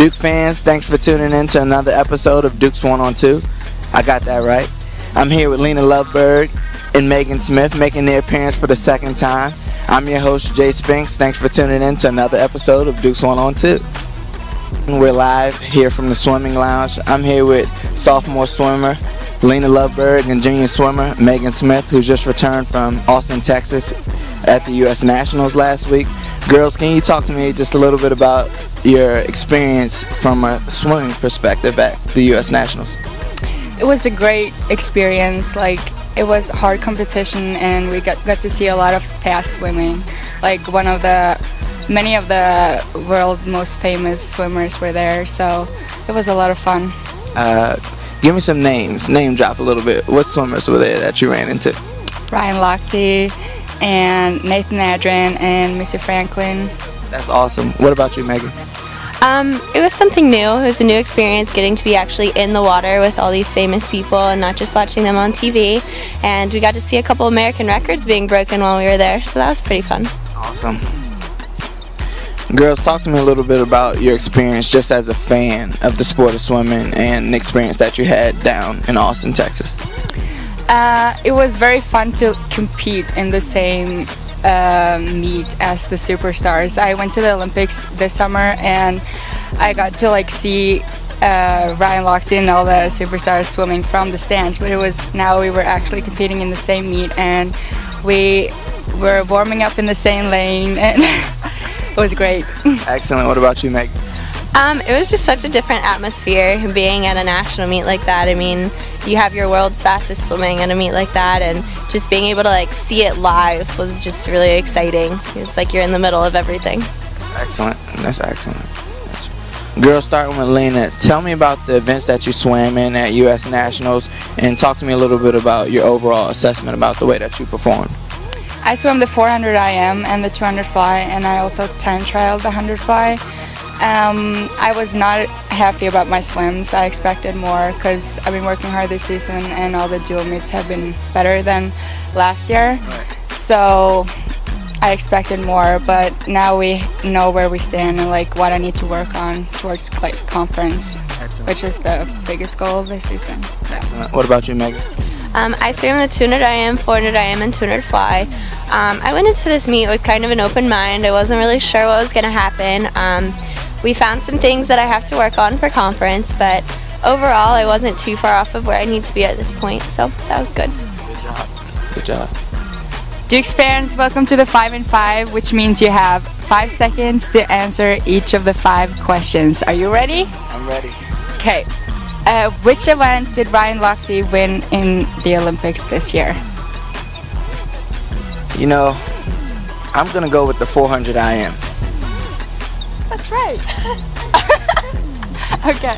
Duke fans, thanks for tuning in to another episode of Duke's 1 on 2. I got that right. I'm here with Lena Lovberg and Meghan Smith making their appearance for the second time. I'm your host, Jay Spinks. Thanks for tuning in to another episode of Duke's 1 on 2. We're live here from the swimming lounge. I'm here with sophomore swimmer Lena Lovberg and junior swimmer Meghan Smith, who's just returned from Austin, Texas at the U.S. Nationals last week. Girls, can you talk to me just a little bit about your experience from a swimming perspective at the U.S. Nationals? It was a great experience. Like, it was hard competition, and we got to see a lot of fast swimming. Like, many of the world's most famous swimmers were there, so it was a lot of fun. Give me some names. Name drop a little bit. What swimmers were there that you ran into? Ryan Lochte and Nathan Adrian and Missy Franklin. That's awesome. What about you, Meghan? It was something new. It was a new experience getting to be actually in the water with all these famous people and not just watching them on TV. And we got to see a couple American records being broken while we were there, so that was pretty fun. Awesome. Girls, talk to me a little bit about your experience just as a fan of the sport of swimming and the experience that you had down in Austin, Texas. It was very fun to compete in the same meet as the superstars. I went to the Olympics this summer, and I got to see Ryan Lochte and all the superstars swimming from the stands, but now we were actually competing in the same meet, and we were warming up in the same lane, and it was great. Excellent. What about you, Meg? It was just such a different atmosphere being at a national meet like that. I mean, you have your world's fastest swimming at a meet like that, and just being able to see it live was just really exciting. It's like you're in the middle of everything. Excellent. That's excellent. Girls, starting with Lena, tell me about the events that you swam in at U.S. Nationals, and talk to me a little bit about your overall assessment about the way that you performed. I swam the 400 IM and the 200 fly, and I also time trialed the 100 fly. I was not happy about my swims. I expected more because I've been working hard this season, and all the dual meets have been better than last year. So I expected more, but now we know where we stand and what I need to work on towards conference. Excellent. Which is the biggest goal of this season. Excellent. What about you, Meghan? I swam the 200 IM, 400 IM, and 200 fly. I went into this meet with kind of an open mind. I wasn't really sure what was going to happen. We found some things that I have to work on for conference, but overall I wasn't too far off of where I need to be at this point, so that was good. Good job. Good job. Dukes fans, welcome to the 5 and 5, which means you have 5 seconds to answer each of the 5 questions. Are you ready? I'm ready. Okay. Which event did Ryan Lochte win in the Olympics this year? You know, I'm going to go with the 400 IM. That's right. Okay.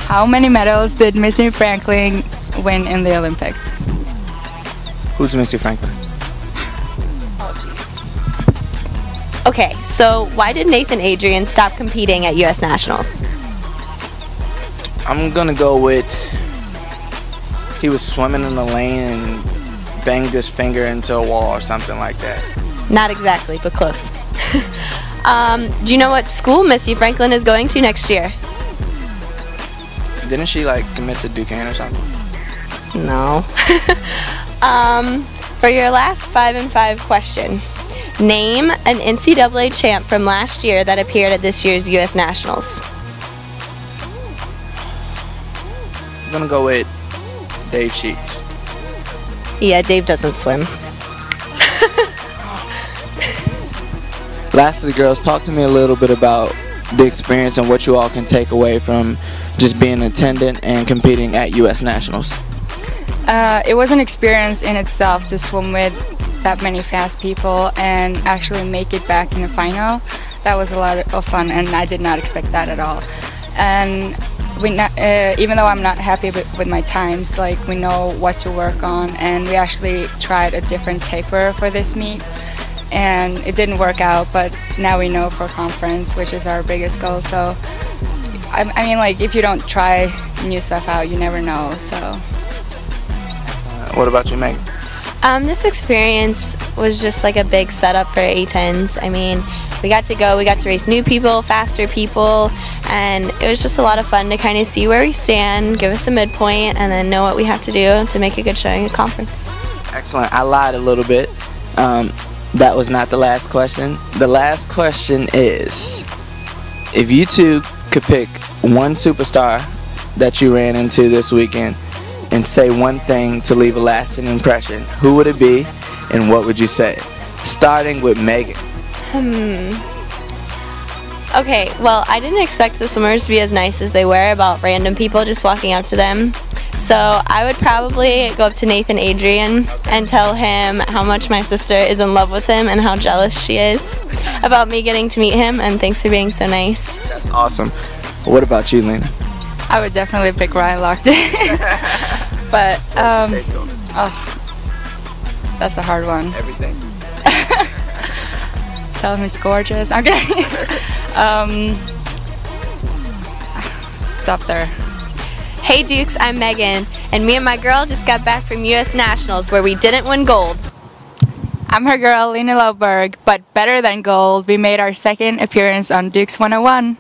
How many medals did Missy Franklin win in the Olympics? Who's Missy Franklin? Oh, jeez. Okay, so why did Nathan Adrian stop competing at U.S. Nationals? I'm going to go with he was swimming in the lane and banged his finger into a wall or something like that. Not exactly, but close. Do you know what school Missy Franklin is going to next year? Didn't she commit to Duquesne or something? No. For your last 5 and 5 question, name an NCAA champ from last year that appeared at this year's U.S. Nationals. I'm gonna go with Dave Sheets. Yeah, Dave doesn't swim. Lastly, girls, talk to me a little bit about the experience and what you all can take away from just being an attendant and competing at U.S. Nationals. It was an experience in itself to swim with that many fast people and actually make it back in the final. That was a lot of fun, and I did not expect that at all. And even though I'm not happy with my times, we know what to work on, and we actually tried a different taper for this meet. And it didn't work out, but now we know for conference, which is our biggest goal. So, I mean, if you don't try new stuff out, you never know. So. What about you, Meg? This experience was just like a big setup for A10s. I mean, we got to race new people, faster people, and it was just a lot of fun to kind of see where we stand, give us a midpoint, and then know what we have to do to make a good showing at conference. Excellent. I lied a little bit. That was not the last question. The last question is, if you two could pick one superstar that you ran into this weekend and say one thing to leave a lasting impression, who would it be and what would you say? Starting with Meghan. Okay, well, I didn't expect the swimmers to be as nice as they were about random people just walking up to them. So I would probably go up to Nathan Adrian and tell him how much my sister is in love with him and how jealous she is about me getting to meet him, and thanks for being so nice. That's awesome. What about you, Lena? I would definitely pick Ryan Lochte. But, that's a hard one. Everything. Tell him he's gorgeous. I'm kidding. Stop there. Hey Dukes, I'm Meghan, and me and my girl just got back from US Nationals where we didn't win gold. I'm her girl, Lovberg, but better than gold, we made our second appearance on Dukes 101.